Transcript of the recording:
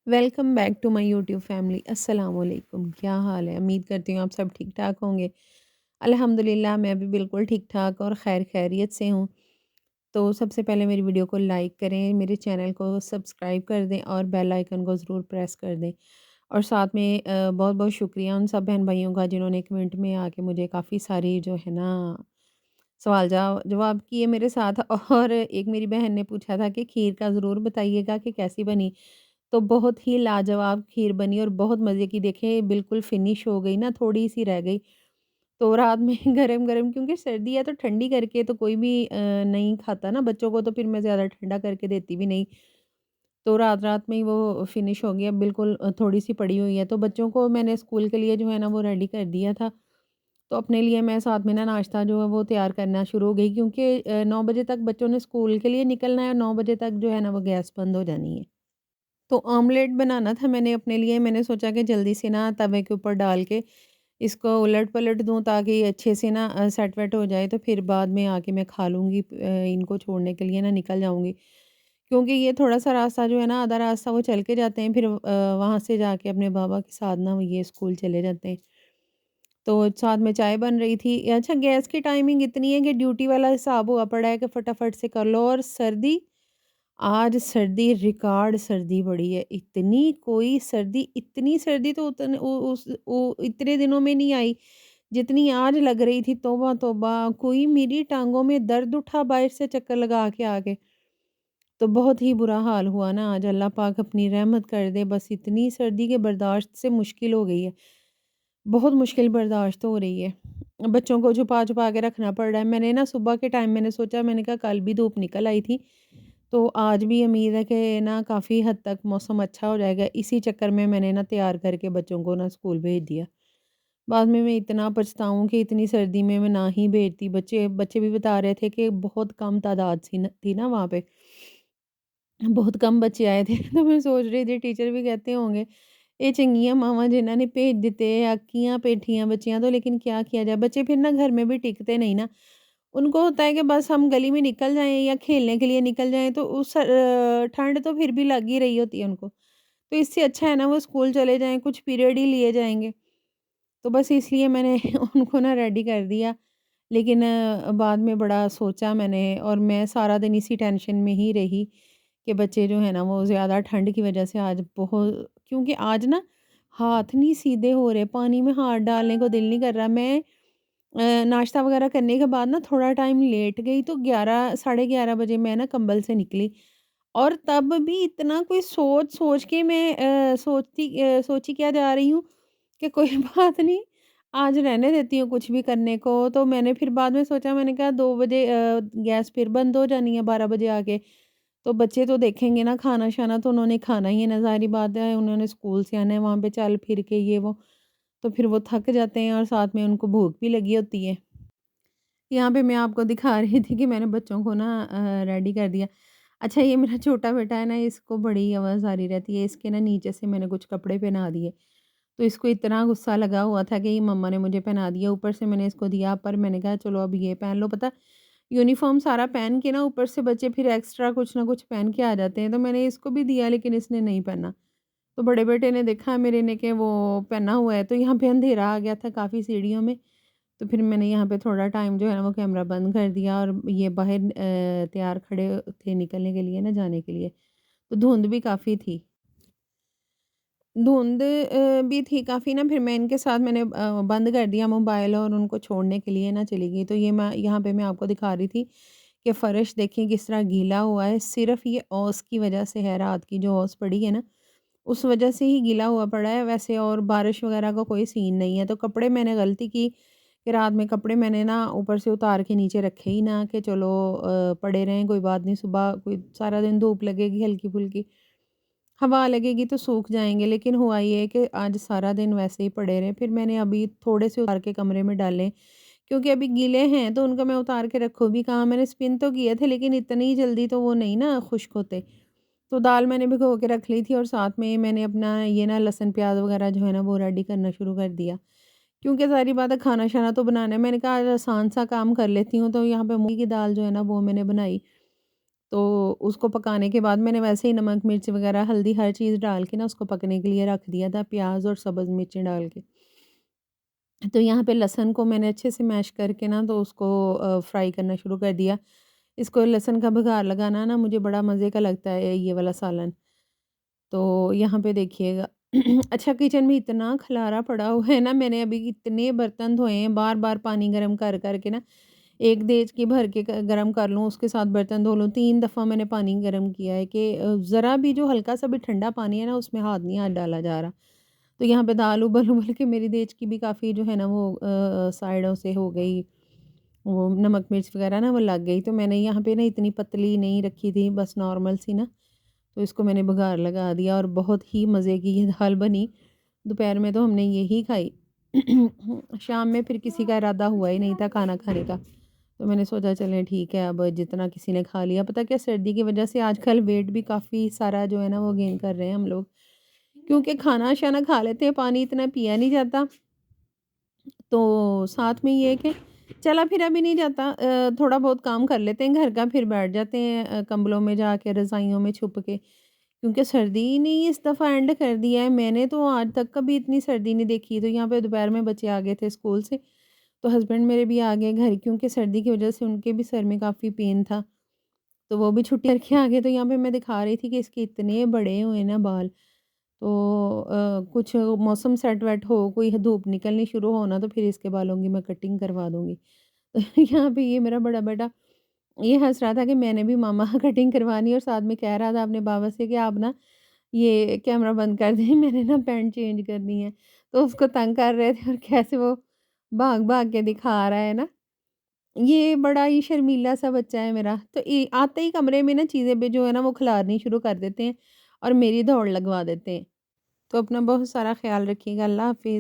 Welcome back to my YouTube family. अस्सलाम वालेकुम। क्या हाल है? उम्मीद करती हूँ आप सब ठीक ठाक होंगे। अल्हम्दुलिल्लाह मैं भी बिल्कुल ठीक ठाक और खैर खैरियत से हूँ। तो सबसे पहले मेरी वीडियो को लाइक करें, मेरे चैनल को सब्सक्राइब कर दें और बेल आइकन को ज़रूर प्रेस कर दें। और साथ में बहुत बहुत शुक्रिया उन सब बहन भाइयों का जिन्होंने कमेंट में आके मुझे काफ़ी सारी जो है ना सवाल जवाब किए मेरे साथ। और एक मेरी बहन ने पूछा था कि खीर का ज़रूर बताइएगा कि कैसी बनी। तो बहुत ही लाजवाब खीर बनी और बहुत मज़े की। देखें बिल्कुल फ़िनिश हो गई ना, थोड़ी-सी रह गई। तो रात में गरम-गरम, क्योंकि सर्दी है तो ठंडी करके तो कोई भी नहीं खाता ना, बच्चों को तो फिर मैं ज़्यादा ठंडा करके देती भी नहीं। तो रात-रात में ही वो फ़िनिश हो गया, बिल्कुल थोड़ी-सी पड़ी हुई है। तो बच्चों को मैंने स्कूल के लिए जो है ना वो रेडी कर दिया था। तो अपने लिए मैं साथ में ना नाश्ता जो है वो तैयार करना शुरू हो गई, क्योंकि 9 बजे तक बच्चों ने स्कूल के लिए निकलना है और 9 बजे तक जो है ना वो गैस बंद हो जानी है। तो ऑमलेट बनाना था मैंने अपने लिए। मैंने सोचा कि जल्दी से ना तवे के ऊपर डाल के इसको उलट-पलट दूँ ताकि ये अच्छे से ना सेट-वेट हो जाए, तो फिर बाद में आके मैं खा लूँगी। इनको छोड़ने के लिए ना निकल जाऊँगी। क्योंकि ये थोड़ा-सा रास्ता जो है ना, आधा रास्ता वो चल के जाते हैं, फिर वहाँ से जाके अपने बाबा के साथ ना ये स्कूल चले जाते हैं। तो साथ में चाय बन रही थी। अच्छा, गैस की टाइमिंग इतनी है कि ड्यूटी वाला हिसाब हुआ पड़ा है कि फटाफट से कर लो। और सर्दी, आज सर्दी रिकॉर्ड सर्दी पड़ी है। इतनी सर्दी तो इतने दिनों में नहीं आई, जितनी आज लग रही थी। तौबा तौबा! कोई मेरी टाँगों में दर्द उठा बाहर से चक्कर लगा के आके। तो बहुत ही बुरा हाल हुआ ना आज। अल्लाह पाक अपनी रहमत कर दे। बस इतनी सर्दी के बर्दाश्त से मुश्किल हो गई है। बहुत मुश्किल बर्दाश्त हो रही है। बच्चों को छुपा-छुपा के रखना पड़ रहा है। मैंने ना सुबह के टाइम मैंने सोचा, मैंने कहा कल भी धूप निकल आई थी, तो आज भी उम्मीद है कि ना काफ़ी हद तक मौसम अच्छा हो जाएगा। इसी चक्कर में मैंने ना तैयार करके बच्चों को ना स्कूल भेज दिया। बाद में मैं इतना पछताऊँ कि इतनी सर्दी में मैं ना ही भेजती। बच्चे बच्चे भी बता रहे थे कि बहुत कम तादाद थी ना वहाँ पे। बहुत कम बच्चे आए थे। तो मैं सोच रही थी, टीचर भी कहते होंगे ये चंगियां मावां जिन्हां ने भेज दिते, अक्कियां पेठियां बच्चियां तो। लेकिन क्या किया जाए, बच्चे फिर ना घर में भी टिकते नहीं ना। उनको होता है कि बस हम गली में निकल जाएं या खेलने के लिए निकल जाएं, तो उस ठंड तो फिर भी लग ही रही होती है उनको। तो इससे अच्छा है ना वो स्कूल चले जाएं, कुछ पीरियड ही लिए जाएंगे। तो बस इसलिए मैंने उनको ना रेडी कर दिया। लेकिन बाद में बड़ा सोचा मैंने, और मैं सारा दिन इसी टेंशन में ही रही कि बच्चे जो है ना वो ज़्यादा ठंड की वजह से आज बहुत, क्योंकि आज ना हाथ नहीं सीधे हो रहे, पानी में हाथ डालने को दिल नहीं कर रहा। मैं नाश्ता वगैरह करने के बाद ना थोड़ा टाइम लेट गई, तो 11 साढ़े 11 बजे मैं ना कंबल से निकली। और तब भी इतना कोई सोच के मैं सोची क्या जा रही हूँ कि कोई बात नहीं, आज रहने देती हूँ कुछ भी करने को। तो मैंने फिर बाद में सोचा, मैंने कहा 2 बजे गैस फिर बंद हो जानी है, 12 बजे आके। तो बच्चे तो देखेंगे ना, खाना-शाना तो उन्होंने खाना ही है ना, ज़ाहिर-सी बात है, उन्होंने स्कूल से आना है, वहाँ पे चल फिर के ये वो, तो फिर वो थक जाते हैं और साथ में उनको भूख भी लगी होती है। यहाँ पे मैं आपको दिखा रही थी कि मैंने बच्चों को ना रेडी कर दिया। अच्छा, ये मेरा छोटा बेटा है ना, इसको बड़ी आवाज़ आ रही रहती है। इसके ना नीचे से मैंने कुछ कपड़े पहना दिए, तो इसको इतना गुस्सा लगा हुआ था कि ये मम्मा ने मुझे पहना दिया। ऊपर से मैंने इसको दिया, पर मैंने कहा चलो अब ये पहन लो। पता, यूनिफ़ॉर्म सारा पहन के ना ऊपर से बच्चे फिर एक्स्ट्रा कुछ ना कुछ पहन के आ जाते हैं। तो मैंने इसको भी दिया, लेकिन इसने नहीं पहना। तो बड़े बेटे ने देखा मेरे ने कि वो पहना हुआ है, तो यहाँ पे अंधेरा आ गया था काफ़ी सीढ़ियों में। तो फिर मैंने यहाँ पे थोड़ा टाइम जो है ना वो कैमरा बंद कर दिया, और ये बाहर तैयार खड़े थे निकलने के लिए ना, जाने के लिए। तो धुंध भी काफ़ी थी। धुंध भी थी काफ़ी ना, फिर मैं इनके साथ मैंने बंद कर दिया मोबाइल और उनको छोड़ने के लिए ना चली गई। तो ये मैं यहाँ पे मैं आपको दिखा रही थी कि फ़र्श देखिए किस तरह गीला हुआ है। सिर्फ़ ये ओस की वज़ह से है, रात की जो ओस पड़ी है ना, उस वज़ह से ही गीला हुआ पड़ा है। वैसे और बारिश वग़ैरह का कोई सीन नहीं है। तो कपड़े मैंने गलती की कि रात में कपड़े मैंने ना ऊपर से उतार के नीचे रखे ही ना, कि चलो पड़े रहें, कोई बात नहीं, सुबह कोई सारा दिन धूप लगेगी हल्की-फुल्की, हवा लगेगी तो सूख जाएँगे। लेकिन हुआ ये कि आज सारा दिन वैसे ही पड़े रहे। फिर मैंने अभी थोड़े से उतार के कमरे में डाले, क्योंकि अभी गीले हैं तो उनको मैं उतार के रखूँ भी कहाँ। मैंने स्पिन तो किए थे, लेकिन इतनी जल्दी तो वो नहीं ना खुश्क होते। तो दाल मैंने भिगो के रख ली थी, और साथ में मैंने अपना ये ना लहसुन प्याज़ वग़ैरह जो है ना वो रेडी करना शुरू कर दिया। क्योंकि ज़ाहिर-सी बात है, खाना-शाना तो बनाना है। मैंने कहा आज आसान सा काम कर लेती हूँ, तो यहाँ पे मूँगी की दाल जो है ना वो मैंने बनाई। तो उसको पकाने के बाद मैंने वैसे ही नमक, मिर्च वग़ैरह, हल्दी हर चीज़ डाल के ना उसको पकने के लिए रख दिया था, प्याज़ और सब्ज़ मिर्चें डाल के। तो यहाँ पे लहसुन को मैंने अच्छे से मैश करके ना तो उसको फ्राई करना शुरू कर दिया। इसको लहसुन का बघार लगाना ना मुझे बड़ा मज़े का लगता है ये वाला सालन। तो यहाँ पे देखिएगा अच्छा किचन में इतना खलारा पड़ा हुआ है ना, मैंने अभी इतने बर्तन धोए हैं, बार-बार पानी गरम कर के ना, एक देचकी भर के ग गरम कर लूँ, उसके साथ बर्तन धो लूँ, 3 दफ़ा मैंने पानी गरम किया है कि ज़रा भी जो हल्का-सा भी ठंडा पानी है ना, उसमें हाथ डाला जा रहा। तो यहाँ पे दाल उबल-उबल के मेरी देचकी भी काफ़ी जो है ना वो साइडों से हो गई, वो नमक मिर्च वग़ैरह ना वो लग गई। तो मैंने यहाँ पे ना इतनी पतली नहीं रखी थी, बस नॉर्मल सी ना, तो इसको मैंने बघार लगा दिया और बहुत ही मज़े की ये दाल बनी। दोपहर में तो हमने यही खाई। शाम में फिर किसी का इरादा हुआ ही नहीं था खाना खाने का। तो मैंने सोचा चलें ठीक है, अब जितना किसी ने खा लिया। पता क्या, सर्दी की वज़ह से आजकल वेट भी काफ़ी सारा जो है ना वो गेन कर रहे हैं हम लोग। क्योंकि खाना-शाना खा लेते हैं, पानी इतना पिया नहीं जाता। तो साथ में ये है कि चला-फिरा भी नहीं जाता, थोड़ा बहुत काम कर लेते हैं घर का, फिर बैठ जाते हैं कंबलों में जाके, रज़ाइयों में छुप के। क्योंकि सर्दी ने ही इस दफ़ा एंड कर दिया है, मैंने तो आज तक कभी इतनी सर्दी नहीं देखी। तो यहाँ पे दोपहर में बच्चे आ गए थे स्कूल से, तो हस्बैंड मेरे भी आ गए घर, क्योंकि सर्दी की वज़ह से उनके भी सर में काफ़ी पेन था। तो वो भी छुट्टी करके आ गए, तो यहाँ पे मैं दिखा रही थी कि इसके इतने बड़े हुए ना बाल। तो कुछ मौसम सेट-वेट हो, कोई धूप निकलनी शुरू हो ना, तो फिर इसके बालों की मैं कटिंग करवा दूँगी। तो यहाँ पे ये मेरा बड़ा बेटा ये हँस रहा था कि मैंने भी मामा कटिंग करवानी है, और साथ में कह रहा था अपने बाबा से कि आप ना ये कैमरा बंद कर दें, मैंने ना पैंट चेंज करनी है। तो उसको तंग कर रहे थे, और कैसे वो भाग-भाग के दिखा रहा है ना। ये बड़ा ही शर्मीला-सा बच्चा है मेरा। तो आते ही कमरे में ना चीज़ें भी जो है ना वो खिलारनी शुरू कर देते हैं और मेरी दौड़ लगवा देते हैं। तो अपना बहुत सारा ख़्याल रखिएगा। अल्लाह हाफ़िज़।